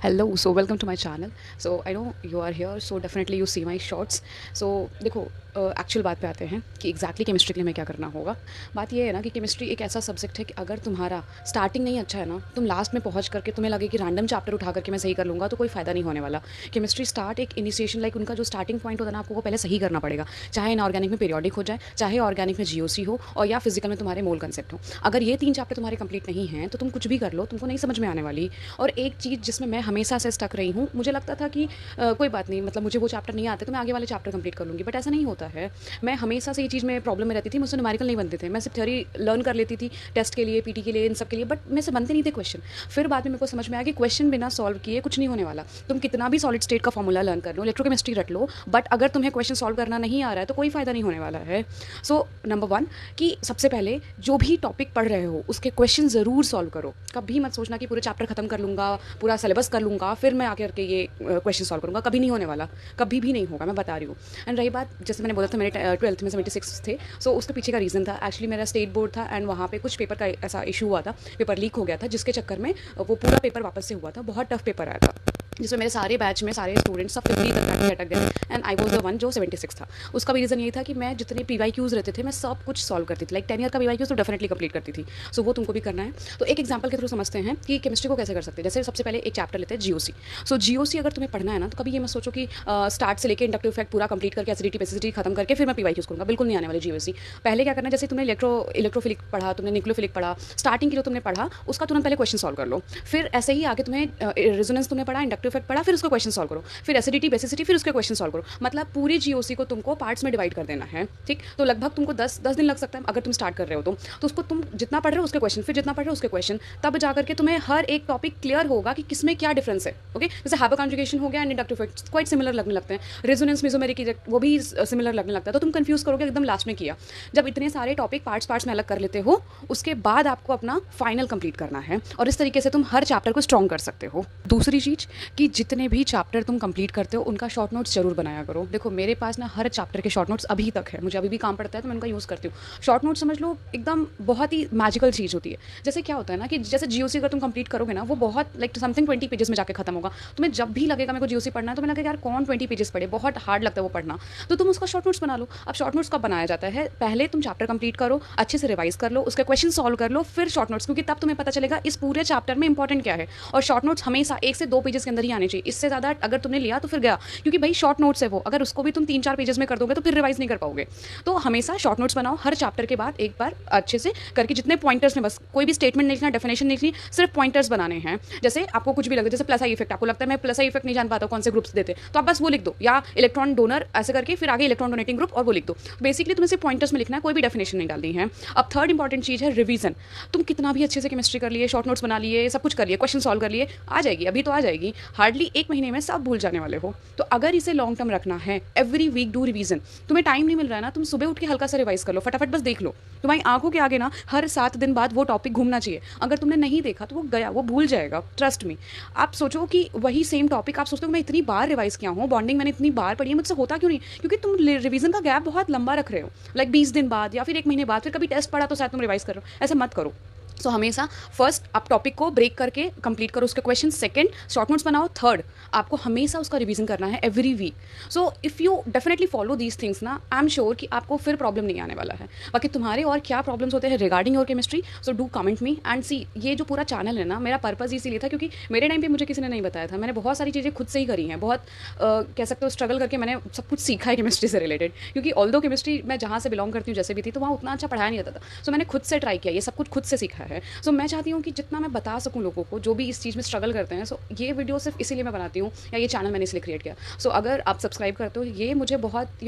Hello, so welcome to my channel. So I know you are here, so definitely you see my shorts. So देखो actual बात पे आते हैं कि exactly chemistry के लिए हमें क्या करना होगा। बात ये है ना कि केमिस्ट्री एक ऐसा सब्जेक्ट है कि अगर तुम्हारा स्टार्टिंग नहीं अच्छा है ना, तुम लास्ट में पहुंच करके तुम्हें लगे कि रैंडम चैप्टर उठा करके मैं सही कर लूँगा, तो कोई फ़ायदा नहीं होने वाला। केमिस्ट्री स्टार्ट एक इनिशिएशन लाइक उनका जो स्टार्टिंग पॉइंट होता है ना, आपको वो पहले सही करना पड़ेगा। चाहे इनऑर्गेनिक में पीरियोडिक हो जाए, चाहे ऑर्गेनिक में जीओसी हो, और या फिजिकल में तुम्हारे मोल कंसेप्ट हो। अगर ये 3 चैप्टर तुम्हारे कंप्लीट नहीं हैं तो तुम कुछ भी कर लो, तुमको नहीं समझ में आने वाली। और एक चीज़ जिसमें मैं हमेशा से स्टक रही हूँ, मुझे लगता था कि कोई बात नहीं, मतलब मुझे वो चैप्टर नहीं आते तो मैं आगे वाले चैप्टर कंप्लीट कर लूँगी, बट ऐसा नहीं होता है। मैं हमेशा से ये चीज़ में प्रॉब्लम में रहती थी, मुझसे न्यूमेरिकल नहीं बनते थे। मैं सिर्फ थ्योरी लर्न कर लेती थी टेस्ट के लिए, पीटी के लिए, इन सब के लिए, बट मेरे से बनते नहीं थे क्वेश्चन। फिर बाद में मेरे को समझ में आया कि क्वेश्चन बिना सॉल्व किए कुछ नहीं होने वाला। तुम कितना भी सॉलिड स्टेट का फॉर्मूला लर्न कर लो, इलेक्ट्रोकेमिस्ट्री रट लो, बट अगर तुम्हें क्वेश्चन सॉल्व करना नहीं आ रहा है तो कोई फ़ायदा नहीं होने वाला है। सो नंबर 1 कि सबसे पहले जो भी टॉपिक पढ़ रहे हो उसके क्वेश्चन ज़रूर सॉल्व करो। कभी मत सोचना कि पूरे चैप्टर खत्म कर लूँगा, पूरा सिलेबस कर लूँगा, फिर मैं आके करके ये क्वेश्चन सॉल्व करूँगा। कभी नहीं होने वाला, कभी भी नहीं होगा, मैं बता रही हूँ। एंड रही बात, जैसे मैंने बोला था मेरे 12th में 76 थे, सो उसके पीछे का रीज़न था एक्चुअली मेरा स्टेट बोर्ड था एंड वहाँ पे कुछ पेपर का ऐसा इशू हुआ था, पेपर लीक हो गया था, जिसके चक्कर में वो पूरा पेपर वापस से हुआ था। बहुत टफ पेपर आया था, जिसमें मेरे सारे बैच में सारे स्टूडेंट्स सब 50 तक जाके अटक गए and I was the one जो 76 था। उसका भी रीज़न ये था कि मैं जितने PYQs रहते थे मैं सब कुछ सॉल्व करती थी, लाइक 10 ईयर का PYQs तो डेफिनेटली कंप्लीट करती थी। सो वो तुमको भी करना है। तो एक एग्जांपल के थ्रू समझते हैं कि केमिस्ट्री को कैसे कर सकते हैं। जैसे सबसे पहले एक चैप्टर लेते हैं जीओसी। सो जीओसी अगर तुम्हें पढ़ना है ना, तो कभी ये मत सोचो कि स्टार्ट से लेकर इंडक्टिव इफेक्ट पूरा कंप्लीट करके एसिडिटी बेसिसिटी खत्म करके फिर मैं PYQs करूँगा, बिल्कुल नहीं आने वाले जीओसी। पहले क्या करना है, जैसे तुमने इलेक्ट्रोफिलिक पढ़ा, तुमने न्यूक्लियोफिलिक पढ़ा, स्टार्टिंग के लिए तुमने पढ़ा, उसका तुरंत पहले क्वेश्चन सॉल्व कर लो। फिर ऐसे ही आगे तुम्हें रेजोनेंस तुमने पढ़ा, इंडक्टिव इफेक्ट पढ़ा, फिर उसको क्वेश्चन सॉल्व करो, फिर एसिडिटी बेसिसिटी, फिर उसके क्वेश्चन सॉल्व करो। मतलब पूरी जीओसी को तुमको पार्ट्स में डिवाइड कर देना है, ठीक। तो लगभग तुमको 10 दिन लग सकता है अगर तुम स्टार्ट कर रहे हो तो उसको तुम जितना पढ़ रहे हो उसके क्वेश्चन, फिर जितना पढ़ रहे हो उसके क्वेश्चन, तब जाकर के तुम्हें हर एक टॉपिक क्लियर होगा कि किसमें क्या डिफरेंस है। ओके, जैसे हाइपर कॉन्जुगेशन हो गया and inductive effect quite similar लगने लगते हैं, रेजोनेंस मेसोमेरिक इफेक्ट वो भी सिमिलर लगने लगता है, तो तुम कंफ्यूज करोगे एकदम लास्ट में किया। जब इतने सारे टॉपिक पार्ट्स में अलग कर लेते हो, उसके बाद आपको अपना फाइनल कंप्लीट करना है, और इस तरीके से तुम हर चैप्टर को स्ट्रॉन्ग कर सकते हो। दूसरी चीज़ कि जितने भी चैप्टर तुम कंप्लीट करते हो उनका शॉर्ट नोट्स जरूर बनाया करो। देखो मेरे पास ना हर चैप्टर के शॉर्ट नोट्स अभी तक है, मुझे अभी भी काम पड़ता है तो मैं उनका यूज़ करती हूँ। शॉर्ट नोट्स समझ लो एकदम बहुत ही मैजिकल चीज़ होती है। जैसे क्या होता है ना कि जैसे जीओसी अगर तुम कंप्लीट करोगे ना, वो बहुत लाइक समथिंग 20 पेजेस में जाके खत्म होगा। तुम्हें जब भी लगेगा मेरे को जीओसी पढ़ना है, तो मैं लगेगा यार कौन 20 पेजेस पढ़े, बहुत हार्ड लगता है वो पढ़ना, तो तुम उसका शॉर्ट नोट्स बना लो। अब शॉर्ट नोट्स कब बनाया जाता है, पहले तुम चैप्टर कंप्लीट करो, अच्छे से रिवाइज कर लो, उसके क्वेश्चन सॉल्व कर लो, फिर शॉर्ट नोट्स, क्योंकि तब तुम्हें पता चलेगा इस पूरे चैप्टर में इंपॉर्टेंट क्या है। और शॉर्ट नोट्स हमेशा 1 से 2 पेजेस के अंदर ही आने चाहिए, इससे ज़्यादा अगर तुमने लिया तो फिर गया, क्योंकि भाई शॉर्ट नोट्स है वो, अगर उसको भी तुम 3-4 पेजेस में कर दोगे तो फिर रिवाइज नहीं कर पाओगे। तो हमेशा शॉर्ट नोट्स बनाओ, हर चैप्टर के बाद एक बार अच्छे से करके, जितने पॉइंटर्स में, बस कोई भी स्टेटमेंट नहीं लिखना, डेफिनेशन नहीं लिखनी, सिर्फ पॉइंटर्स बनाने हैं। जैसे आपको कुछ भी लगे, जैसे प्लस आई इफेक्ट, आपको लगता है मैं प्लस आई इफेक्ट नहीं जान पाता कौन से ग्रुप्स देते, तो आप बस वो लिख दो, या इलेक्ट्रॉन डोनर ऐसे करके फिर आगे इलेक्ट्रॉन डोनेटिंग ग्रुप, और वो लिख दो। बेसिकली तुम्हें सिर्फ पॉइंटर्स में लिखना है, कोई भी डेफिनेशन नहीं डालनी है। अब थर्ड इंपॉर्टेंट चीज़ है रिवीजन। तुम कितना भी अच्छे से केमिस्ट्री कर लिए, शॉर्ट नोट्स बना लिए, सब कुछ कर लिए, क्वेश्चन सॉल्व कर लिए, आ जाएगी, अभी तो आ जाएगी, हार्डली 1 महीने में सब भूल जाने वाले हो। तो अगर इसे लॉन्ग टर्म रखना है, एवरी वीक डू रिवीजन। तुम्हें टाइम नहीं मिल रहा है ना, तुम सुबह उठ के हल्का सा रिवाइज कर लो, फटाफट बस देख लो। तुम्हारी आंखों के आगे ना हर 7 दिन बाद वो टॉपिक घूमना चाहिए। अगर तुमने नहीं देखा तो वो गया, वो भूल जाएगा, ट्रस्ट मी। आप सोचो कि वही सेम टॉपिक आप सोचते हो मैं इतनी बार रिवाइज किया हूँ, बॉन्डिंग मैंने इतनी बार पढ़ी है, मुझसे होता क्यों नहीं, क्योंकि तुम रिवीजन का गैप बहुत लंबा रख रहे हो, लाइक 20 दिन बाद या फिर 1 महीने बाद, फिर कभी टेस्ट पढ़ा तो शायद तुम रिवाइज कर रहे हो, ऐसा मत करो। सो हमेशा फर्स्ट आप टॉपिक को ब्रेक करके कंप्लीट करो उसके क्वेश्चन, सेकंड शॉर्ट नोट्स बनाओ, थर्ड आपको हमेशा उसका रिवीजन करना है every week. So if you definitely follow these things ना, आई एम श्योर कि आपको फिर प्रॉब्लम नहीं आने वाला है। बाकी तुम्हारे और क्या प्रॉब्लम्स होते हैं regarding your chemistry, so do comment me and see. ये जो पूरा चैनल है ना, मेरा पर्पज़ इसीलिए था क्योंकि मेरे टाइम पे मुझे किसी ने नहीं बताया था, मैंने बहुत सारी चीज़ें खुद से ही करी हैं, बहुत कह सकते हो स्ट्रगल करके मैंने सब कुछ सीखा है केमिस्ट्री से रिलेटेड, क्योंकि ऑल्दो केमिस्ट्री मैं जहाँ से बिलोंग करती हूँ जैसे भी थी, तो वहाँ उतना अच्छा पढ़ाया नहीं जाता था। सो मैंने खुद से ट्राई किया, ये सब कुछ खुद से सीखा है। सो मैं चाहती हूँ कि जितना मैं बता सकूँ लोगों को जो भी इस चीज़ में स्ट्रगल करते हैं, सो ये वीडियो सिर्फ इसीलिए मैं बनाती हूँ, या ये चैनल मैंने इसलिए क्रिएट किया। सो अगर आप सब्सक्राइब करते हो, ये मुझे बहुत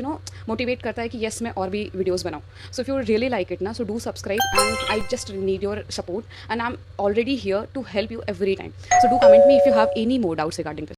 मोटिवेट करता है कि येस मैं और भी वीडियोज़ बनाऊँ। So if you really like it ना, so do subscribe and I just need your support and I am already here to help you every time. So do comment me if you have any more doubts regarding this.